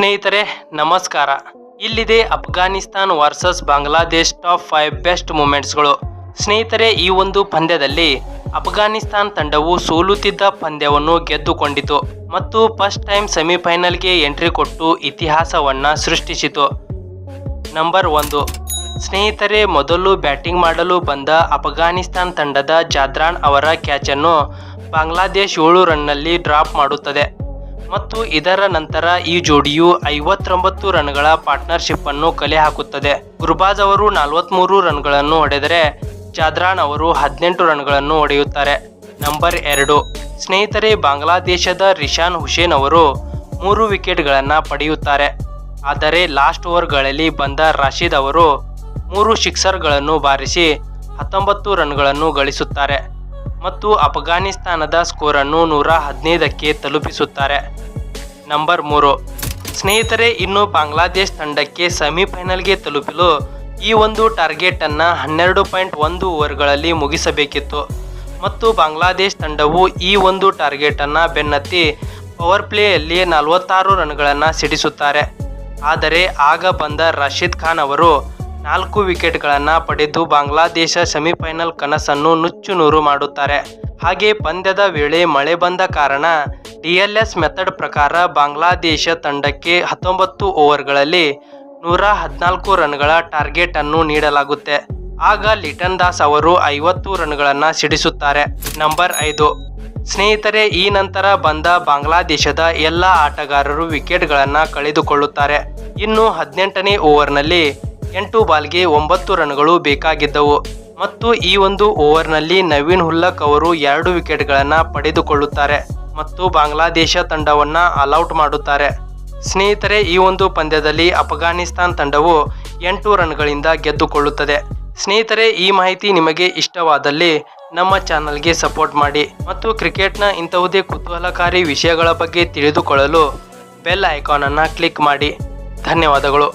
ಸ್ನೇಹಿತರೆ ನಮಸ್ಕಾರ. ಇಲ್ಲಿದೆ Afghanistan versus Bangladesh top 5 best ಮೂಮೆಂಟ್ಸ್ಗಳು. ಸ್ನೇಹಿತರೆ, ಈ ಒಂದು ಪಂದ್ಯದಲ್ಲಿ ಅಫ್ಘಾನಿಸ್ತಾನ್ ತಂಡವು ಸೋಲುತ್ತಿದ್ದ ಪಂದ್ಯವನ್ನು ಗೆದ್ದುಕೊಂಡಿತು ಮತ್ತು ಫಸ್ಟ್ ಟೈಮ್ ಸೆಮಿಫೈನಲ್ಗೆ ಎಂಟ್ರಿ ಕೊಟ್ಟು ಇತಿಹಾಸವನ್ನ ಸೃಷ್ಟಿಸಿತು. ನಂಬರ್ 1. ಸ್ನೇಹಿತರೆ, ಮೊದಲು ಬ್ಯಾಟಿಂಗ್ ಮಾಡಲು ಬಂದ ಅಫ್ಘಾನಿಸ್ತಾನ್ ತಂಡದ ಜಾದ್ರಾನ್ ಅವರ ಕ್ಯಾಚನ್ನು ಬಾಂಗ್ಲಾದೇಶ್ 7 ರನ್ನಲ್ಲಿ ಡ್ರಾಪ್ ಮಾಡುತ್ತದೆ ಮತ್ತು ಇದರ ನಂತರ ಈ ಜೋಡಿಯು 59 ರನ್ಗಳ ಪಾರ್ಟ್ನರ್ಶಿಪ್ ಅನ್ನು ಕಲೆ ಹಾಕುತ್ತದೆ. ಗುರ್ಬಾಜ್ ಅವರು 43 ರನ್ಗಳನ್ನು ಹೊಡೆದರೆ ಜಾದ್ರಾನ್ ಅವರು 18 ರನ್ಗಳನ್ನು ಹೊಡೆಯುತ್ತಾರೆ. ನಂಬರ್ 2. ಸ್ನೇಹಿತರೆ, ಬಾಂಗ್ಲಾದೇಶದ ರಿಶಾನ್ ಹುಸೇನ್ ಅವರು 3 ವಿಕೆಟ್ಗಳನ್ನು ಪಡೆಯುತ್ತಾರೆ. ಆದರೆ ಲಾಸ್ಟ್ ಓವರ್ಗಳಲ್ಲಿ ಬಂದ ರಾಶಿದ್ ಅವರು 3 ಸಿಕ್ಸರ್ಗಳನ್ನು ಬಾರಿಸಿ 19 ರನ್ಗಳನ್ನು ಗಳಿಸುತ್ತಾರೆ ಮತ್ತು ಅಫ್ಘಾನಿಸ್ತಾನದ ಸ್ಕೋರನ್ನು 115ಕ್ಕೆ ತಲುಪಿಸುತ್ತಾರೆ. ನಂಬರ್ 3. ಸ್ನೇಹಿತರೆ, ಇನ್ನು ಬಾಂಗ್ಲಾದೇಶ್ ತಂಡಕ್ಕೆ ಸೆಮಿಫೈನಲ್ಗೆ ತಲುಪಲು ಈ ಒಂದು ಟಾರ್ಗೆಟ್ ಅನ್ನು 12.1 ಓವರ್ಗಳಲ್ಲಿ ಮುಗಿಸಬೇಕಿತ್ತು ಮತ್ತು ಬಾಂಗ್ಲಾದೇಶ್ ತಂಡವು ಈ ಒಂದು ಟಾರ್ಗೆಟ್ ಅನ್ನು ಬೆನ್ನತ್ತಿ ಪವರ್ ಪ್ಲೇಯಲ್ಲಿ 46 ರನ್ಗಳನ್ನು ಸಿಡಿಸುತ್ತಾರೆ. ಆದರೆ ಆಗ ಬಂದ ರಶೀದ್ ಖಾನ್ ಅವರು 4 ವಿಕೆಟ್ಗಳನ್ನು ಪಡೆದು ಬಾಂಗ್ಲಾದೇಶ ಸೆಮಿಫೈನಲ್ ಕನಸನ್ನು ನುಚ್ಚುನೂರು ಮಾಡುತ್ತಾರೆ. ಹಾಗೆ ಪಂದ್ಯದ ವೇಳೆ ಮಳೆ ಬಂದ ಕಾರಣ DLS ಮೆಥಡ್ ಪ್ರಕಾರ ಬಾಂಗ್ಲಾದೇಶ ತಂಡಕ್ಕೆ 19 ಓವರ್ಗಳಲ್ಲಿ 114 ರನ್ಗಳ ಟಾರ್ಗೆಟ್ ಅನ್ನು ನೀಡಲಾಗುತ್ತೆ. ಆಗ ಲಿಟನ್ ದಾಸ್ ಅವರು 50 ರನ್ಗಳನ್ನು ಸಿಡಿಸುತ್ತಾರೆ. ನಂಬರ್ 5. ಸ್ನೇಹಿತರೆ, ಈ ನಂತರ ಬಂದ ಬಾಂಗ್ಲಾದೇಶದ ಎಲ್ಲ ಆಟಗಾರರು ವಿಕೆಟ್ಗಳನ್ನು ಕಳೆದುಕೊಳ್ಳುತ್ತಾರೆ. ಇನ್ನು 18ನೇ ಓವರ್ನಲ್ಲಿ 8 ಬಾಲ್ಗೆ 9 ರನ್ಗಳು ಬೇಕಾಗಿದ್ದವು ಮತ್ತು ಈ ಒಂದು ಓವರ್ನಲ್ಲಿ ನವೀನ್ ಉಲ್-ಹಕ್ ಅವರು 2 ವಿಕೆಟ್ಗಳನ್ನು ಪಡೆದುಕೊಳ್ಳುತ್ತಾರೆ ಮತ್ತು ಬಾಂಗ್ಲಾದೇಶ ತಂಡವನ್ನು ಆಲ್ಔಟ್ ಮಾಡುತ್ತಾರೆ. ಸ್ನೇಹಿತರೆ, ಈ ಒಂದು ಪಂದ್ಯದಲ್ಲಿ ಅಫ್ಘಾನಿಸ್ತಾನ್ ತಂಡವು 8 ರನ್ಗಳಿಂದ ಗೆದ್ದುಕೊಳ್ಳುತ್ತದೆ. ಸ್ನೇಹಿತರೆ, ಈ ಮಾಹಿತಿ ನಿಮಗೆ ಇಷ್ಟವಾದಲ್ಲಿ ನಮ್ಮ ಚಾನಲ್ಗೆ ಸಪೋರ್ಟ್ ಮಾಡಿ ಮತ್ತು ಕ್ರಿಕೆಟ್ನ ಇಂತಹುದೇ ಕುತೂಹಲಕಾರಿ ವಿಷಯಗಳ ಬಗ್ಗೆ ತಿಳಿದುಕೊಳ್ಳಲು ಬೆಲ್ ಐಕಾನ್ ಅನ್ನು ಕ್ಲಿಕ್ ಮಾಡಿ. ಧನ್ಯವಾದಗಳು.